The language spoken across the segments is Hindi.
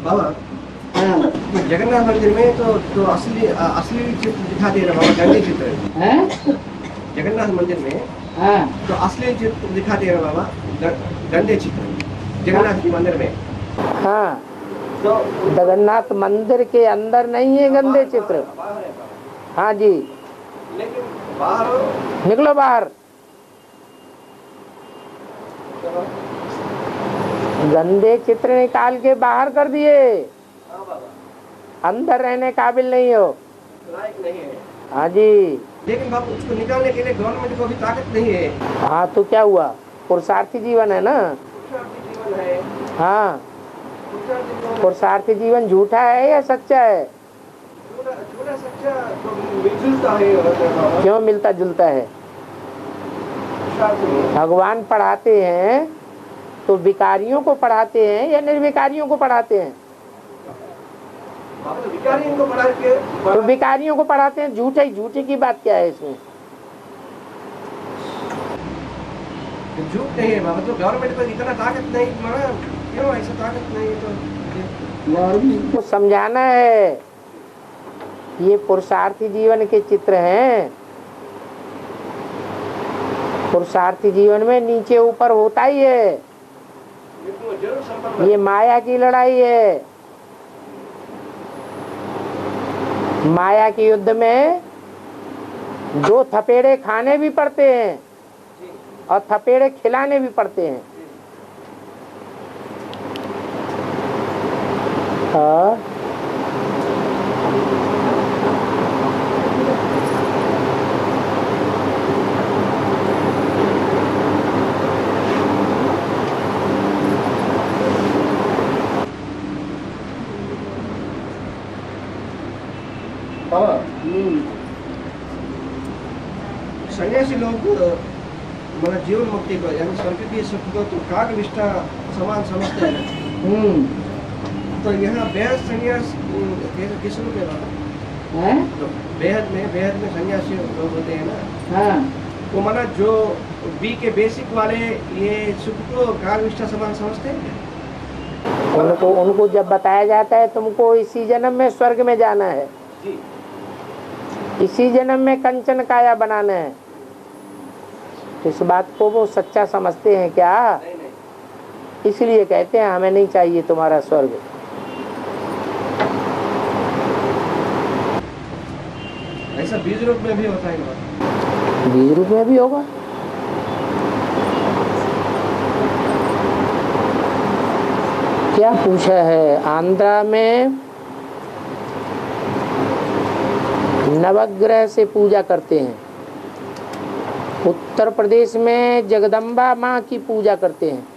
बाबा हाँ जगन्नाथ मंदिर में तो असली असली चित्र दिखा दे रहा बाबा, गंदे चित्र हैं? जगन्नाथ मंदिर में हाँ तो असली चित्र दिखा दे रहा बाबा, गंदे चित्र जगन्नाथ जी मंदिर में। हाँ तो जगन्नाथ मंदिर के अंदर नहीं है गंदे चित्र। बाहर है बाबा। हाँ जी, लेकिन बाहर निकलो बाहर। गंदे चित्र निकाल के बाहर कर दिए, हाँ बाबा अंदर रहने काबिल नहीं हो। लायक नहीं है। हाँ जी। लेकिन बाबू उसको निकालने के लिए गवर्नमेंट को भी ताकत नहीं है। हाँ तो क्या हुआ, पुरुषार्थी जीवन है ना। पुरुषार्थी जीवन है। हाँ, पुरुषार्थी जीवन पुरुषार्थी जीवन झूठा है या सच्चा है? झूठा सच्चा तो मिलजुलता है बाबा। क्यों मिलता जुलता है? पुरुषार्थी में भगवान पढ़ाते हैं तो विकारियों को पढ़ाते हैं या निर्विकारियों को पढ़ाते हैं? बाबा तो विकारियों को पढ़ा के तो विकारियों को पढ़ाते हैं। झूठे झूठे की बात क्या है इसमें? झूठ नहीं है बाबा, तो गवर्नमेंट को इतना ताकत नहीं, मगर क्यों ऐसा ताकत नहीं तो गवर्नमेंट को समझाना है ये पुरुषार्थी जीवन के चित्र हैं। पुरुषार्थी जीवन में नीचे ऊपर होता ही है, जरूर संभव ये माया की लड़ाई है। माया के युद्ध में दो थपेड़े खाने भी पड़ते हैं और थपेड़े खिलाने भी पड़ते हैं। और बाबा सन्यासी लोग मतलब जीवन मुक्ति को यानी स्वर्गीय सुख को तो काग निष्ठा समान समझते हैं। तो यहाँ बेहद संन्यास किस रूप में बाबा? है? तो बेहद में सन्यासी लोग होते हैं ना, हाँ, तो माना जो बी के बेसिक वाले ये सुख को काग निष्ठा समान समझते हैं। उनको जब बताया जाता है तुमको इसी जन्म में स्वर्ग में जाना है, जी इसी जन्म में कंचन काया बनाना है, इस बात को वो सच्चा समझते हैं क्या? नहीं। इसलिए कहते हैं हमें नहीं चाहिए तुम्हारा स्वर्ग। ऐसा बीज रूप में भी होता है ना? बीज रूप में भी होगा। क्या पूछा है? आंध्रा में नवग्रह से पूजा करते हैं, उत्तर प्रदेश में जगदम्बा माँ की पूजा करते हैं।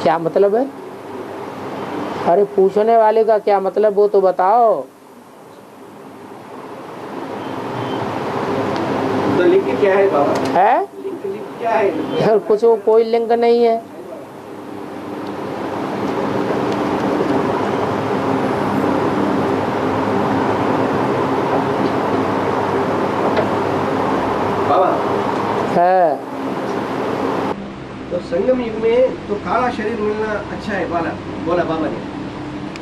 क्या मतलब है? अरे पूछने वाले का क्या मतलब वो तो बताओ। तो लिंग क्या है बाबा? है लिंग क्या है? कुछ वो कोई लिंग नहीं है। है तो संगम युग में तो काला शरीर मिलना अच्छा है बोला बाबा ने।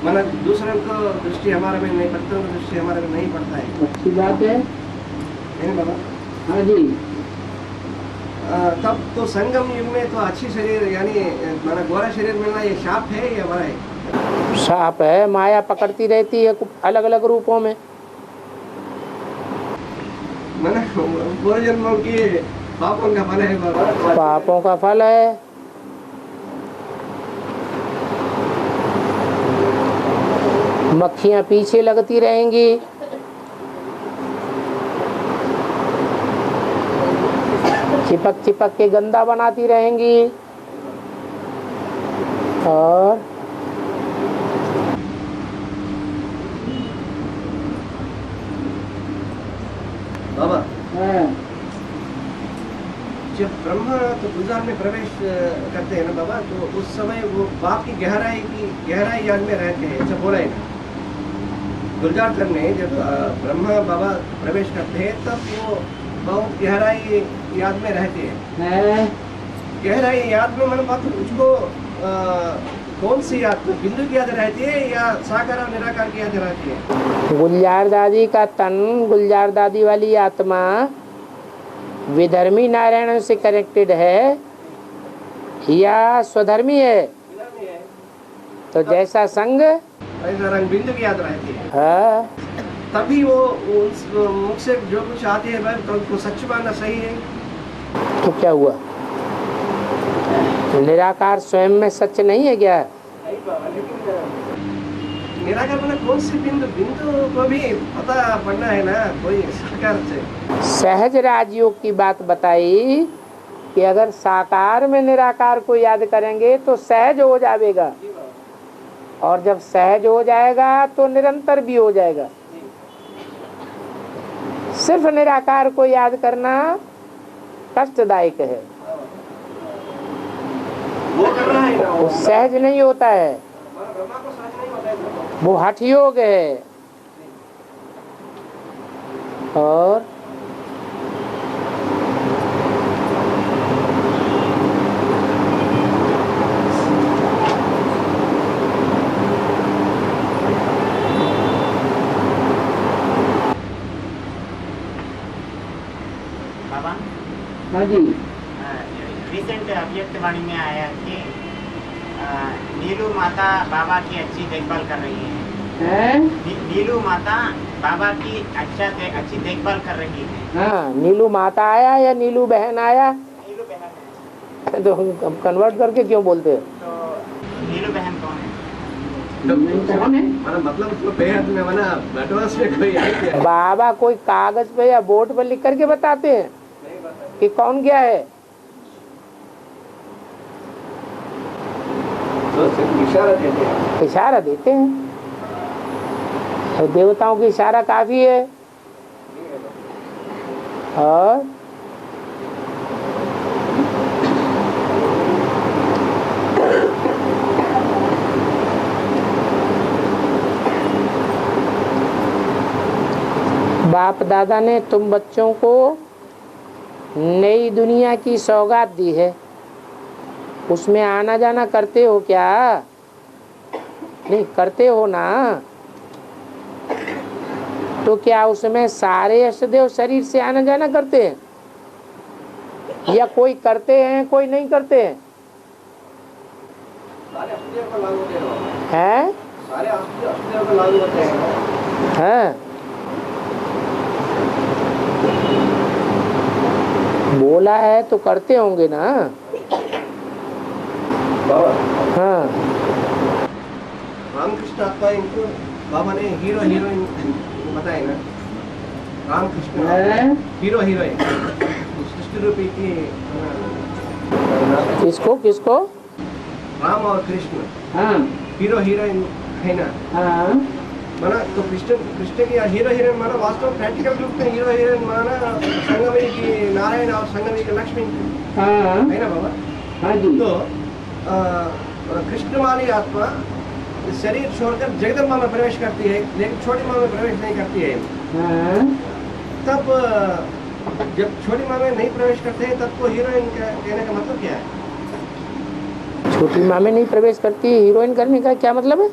माना दूसरों को दृष्टि हमारे में नहीं पड़ता, उनकी दृष्टि हमारे में नहीं पड़ता है। अच्छी बात है। बाबा हाँ जी। तब तो संगम युग में तो अच्छी शरीर यानी माना गोरा शरीर मिलना ये शाप है या वरा है? शाप है, माया पकड़ती रहती है अलग अलग रूपों में। माना पूर्व जन्मों की पापों का फल है बाबा। पापों का फल है। मक्खियां पीछे लगती रहेंगी, चिपक चिपक के गंदा बनाती रहेंगी। और बाबा जब ब्रह्मा तो गुलजार में प्रवेश करते हैं ना बाबा, तो उस समय वो बाप की गहराई याद में रहते हैं, ऐसा बोला है ना गुलजार सर ने। जब ब्रह्मा बाबा प्रवेश करते हैं तब वो बहुत गहराई याद में रहते हैं। गहराई याद में मतलब उसको कौन सी आत्मा बिंदु की याद रहती है या साकार और निराकार की याद रहती है? गुलजार दादी का तन, गुलजार दादी वाली आत्मा विधर्मी नारायण से कनेक्टेड है या स्वधर्मी है? तो जैसा संग ऐसा रंग बिंदु की याद रहती है। हाँ, तभी वो उस मुख से जो कुछ आती है तो उनको सच मानना सही है। तो क्या हुआ? निराकार स्वयं में सच नहीं है क्या? निराकार मैंने कौन सी बिंदु को भी पता पड़ना है ना कोई साकार से। सहज राजयोग की बात बताई कि अगर साकार में निराकार को याद करेंगे तो सहज हो जाएगा, और जब सहज हो जाएगा तो निरंतर भी हो जाएगा। सिर्फ निराकार को याद करना कष्टदायक है, वो करना है ना, वो सहज नहीं होता है, ब्रह्मा को सहज नहीं होता है। वो हठ योग है। और बाबा, हाँ जी, रिसेंट अव्यक्तवाणी में आया कि नीलू माता बाबा की अच्छी देखभाल कर रही है। नीलू माता बाबा की अच्छी देखभाल कर रही है। हाँ, नीलू माता आया या नीलू बहन आया? नीलू बहन है। तो हम कन्वर्ट करके क्यों बोलते हैं? तो नीलू बहन कौन है? कौन है? मतलब उसको बेहद में मना बटवास में कोई आई क्या? बाबा कोई कागज पे या बोर्ड पे लिख करके बताते हैं कि कौन क्या है? तो सिर्फ इशारा देते हैं। इशारा देते हैं, तो देवताओं की इशारा काफी है। और बाप दादा ने तुम बच्चों को नई दुनिया की सौगात दी है, उसमें आना जाना करते हो क्या? नहीं करते हो ना? तो क्या उसमें सारे अष्टदेव शरीर से आना जाना करते हैं, या कोई करते हैं कोई नहीं करते हैं? सारे अष्टदेव को लागू होते हैं। हैं? सारे अष्टदेव को लागू होते हैं। हाँ, बोला है तो करते होंगे ना। बाबा, हाँ, रामकृष्ण आत्मा इनको बाबा ने हीरो हीरोइन बताए ना। रामकृष्ण हीरो हीरोइन सृष्टि रूपी की किसको किसको? राम और कृष्ण हाँ, हीरो हीरोइन है ना। हाँ, माना तो कृष्ण की हीरो हीरोइन माना वास्तव प्रैक्टिकल रूप में हीरो हीरोइन माना संगमी की नारायण और संगमी की लक्ष्मी हाँ, है ना बाबा। हाँ जी। तो कृष्ण वाली आत्मा शरीर छोड़कर जगदम्बा में प्रवेश करती है, लेकिन छोटी माँ में प्रवेश नहीं करती है। हाँ, तब जब छोटी माँ में नहीं प्रवेश करते हैं तब तो हीरोइन कहने का मतलब क्या है? छोटी माँ में नहीं प्रवेश करती, हीरोइन करने का क्या मतलब है?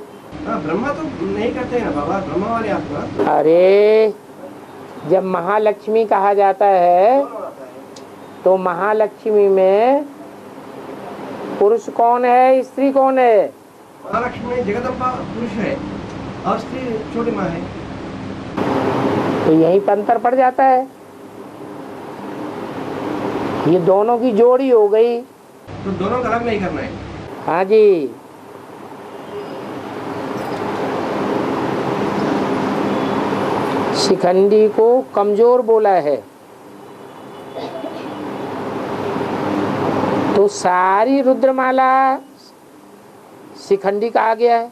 हाँ, ब्रह्मा तो नहीं करते हैं ना बाबा, ब्रह्मा वाली आत्मा। अरे जब महालक्ष्मी कहा जाता है तो महालक्ष्मी में पुरुष कौन है, स्त्री कौन है? महालक्ष्मी में जगदम्बा पुरुष है और स्त्री छोटी माँ है। तो यहीं पर अंतर पड़ जाता है। ये दोनों की जोड़ी हो गई। तो दोनों का अलग नहीं करना है। हाँ जी, शिखंडी को कमजोर बोला है तो सारी रुद्रमाला शिखंडी कहा गया है।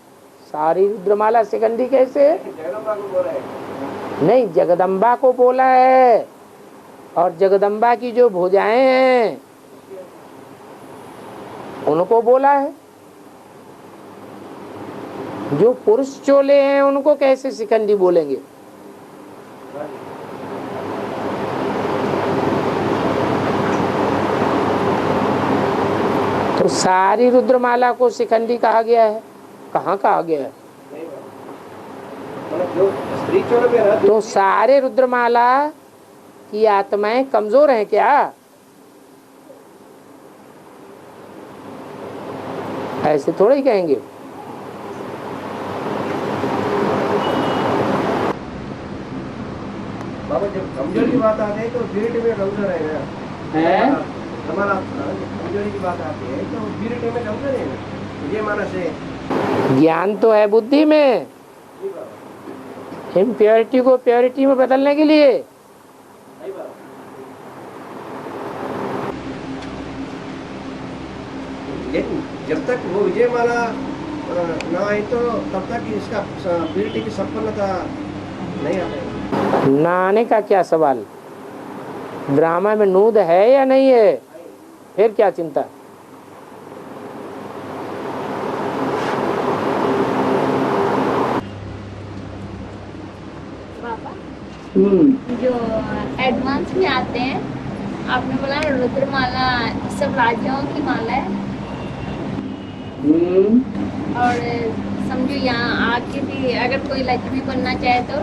सारी रुद्रमाला शिखंडी कैसे? जगदम्बा को बोला है। नहीं, जगदम्बा को बोला है, और जगदम्बा की जो भुजाएं हैं उनको बोला है। जो पुरुष चोले हैं उनको कैसे शिखंडी बोलेंगे? तो सारी रुद्रमाला को शिखंडी कहा गया है? कहाँ कहा गया है? मतलब जो स्पिरिचुअल में रहते तो सारे रुद्रमाला की आत्माएं कमजोर हैं क्या? ऐसे थोड़ा ही कहेंगे। बाबा जब कमजोरी की बात आती है तो पीरियड में कमजोर है ना, हमारा कमजोरी की बात आती है तो पीरियड में कमजोर है ना, ये माना से ज्ञान तो है बुद्धि में, इम्प्योरिटी को प्योरिटी में बदलने के लिए। लेकिन जब तक वो विजयमाला ना आए तो तब तक इसका पीरियड की संपन्नता नहीं आ पाएगी। ना आने का क्या सवाल? ड्रामा में नूद है या नहीं है, फिर क्या चिंता? पापा जो एडवांस में आते हैं, आपने बोला रुद्रमाला सब राजाओं की माला है, और समझो यहाँ आके भी अगर कोई लक्ष्मी बनना चाहे तो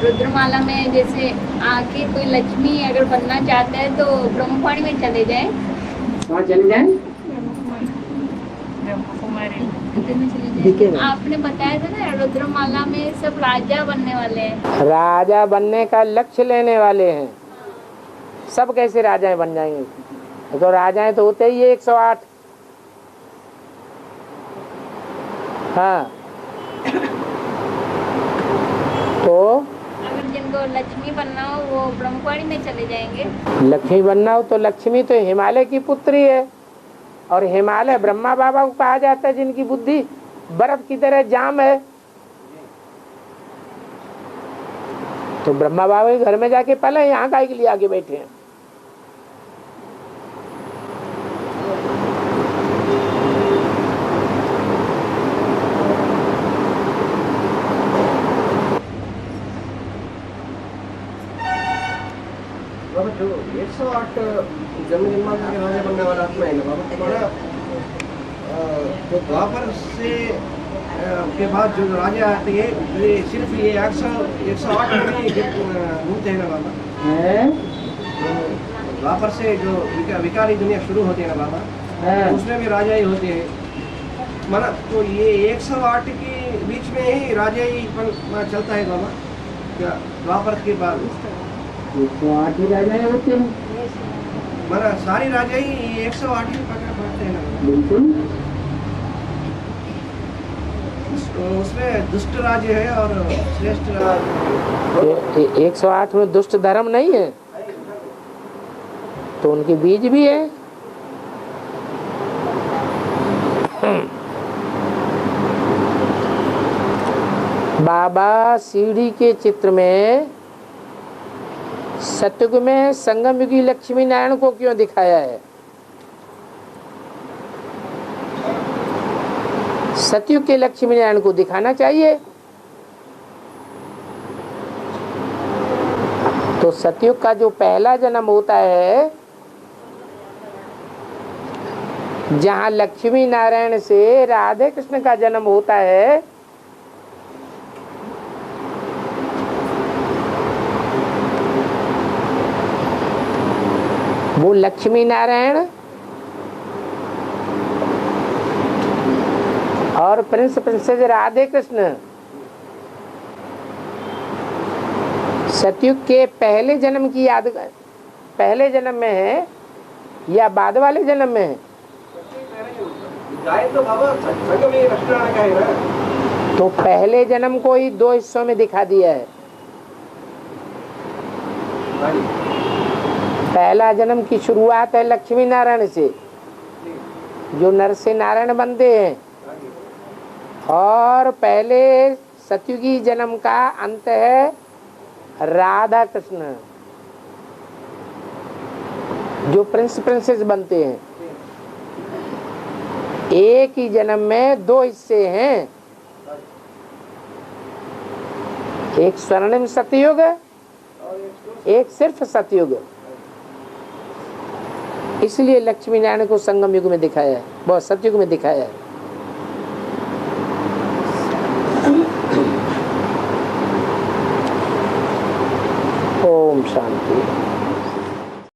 रुद्रमाला में जैसे आके कोई लक्ष्मी अगर बनना चाहता है तो ब्रह्मकुमारी में चले जाए। वहाँ चले जाए? आपने बताया था ना रुद्रमाला में सब राजा बनने वाले हैं। राजा बनने का लक्ष्य लेने वाले हैं। सब कैसे राजाएं बन जाएंगे? तो राजाएं तो होते ही 108। हाँ, तो अगर जिनको लक्ष्मी बनना हो वो ब्रह्मकुमारी में चले जाएंगे। लक्ष्मी बनना हो तो लक्ष्मी तो हिमालय की पुत्री है, और हिमालय ब्रह्मा बाबा को कहा जाता है जिनकी बुद्धि बर्फ की तरह जाम है। तो ब्रह्मा बाबा के घर में जाके पहले यहाँ काय के लिए आगे बैठे हैं? बाबा जो 108 जन्म जन्मांतर के राजा बनने वाला आत्मा है ना बाबा, तुम्हारा तो द्वापर से के बाद जो राजा आते हैं ये सिर्फ ये 108 में घूमते हैं ना बाबा। द्वापर से जो विकारी दुनिया शुरू होती है ना बाबा, उसमें भी राजा ही होते हैं। माना तो ये 108 के बीच में ही राजा ही चलता है बाबा क्या द्वापर के बाद? 108 ही राजाएं होते हैं। माना सारी राजा ही 108 ही पकड़ते हैं ना। बिल्कुल। उसमें दुष्ट राज्य है और श्रेष्ठ राज्य। 108 में दुष्ट धर्म नहीं है, तो उनके बीज भी है। बाबा सीढ़ी के चित्र में सतयुग में संगम युगी लक्ष्मी नारायण को क्यों दिखाया है? सतयुग के लक्ष्मी नारायण को दिखाना चाहिए। तो सतयुग का जो पहला जन्म होता है, जहाँ लक्ष्मी नारायण से राधे कृष्ण का जन्म होता है, वो लक्ष्मी नारायण और प्रिंस प्रिंसेस राधे कृष्ण सतयुग के पहले जन्म की याद, पहले जन्म में है या बाद वाले जन्म में है? तो बाबा संगम में रखना का है ना। तो पहले जन्म को ही 2 हिस्सों में दिखा दिया है। पहला जन्म की शुरुआत है लक्ष्मी नारायण से, जो नर से नारायण बनते हैं, और पहले सतयुगी जन्म का अंत है राधा कृष्ण, जो प्रिंस प्रिंसेस बनते हैं। एक ही जन्म में 2 हिस्से हैं, एक स्वर्णिम सतयुग, एक सिर्फ सतयुग। इसलिए लक्ष्मी नारायण को संगम युग में दिखाया है, बहुत सतयुग में दिखाया है। ओम शांति।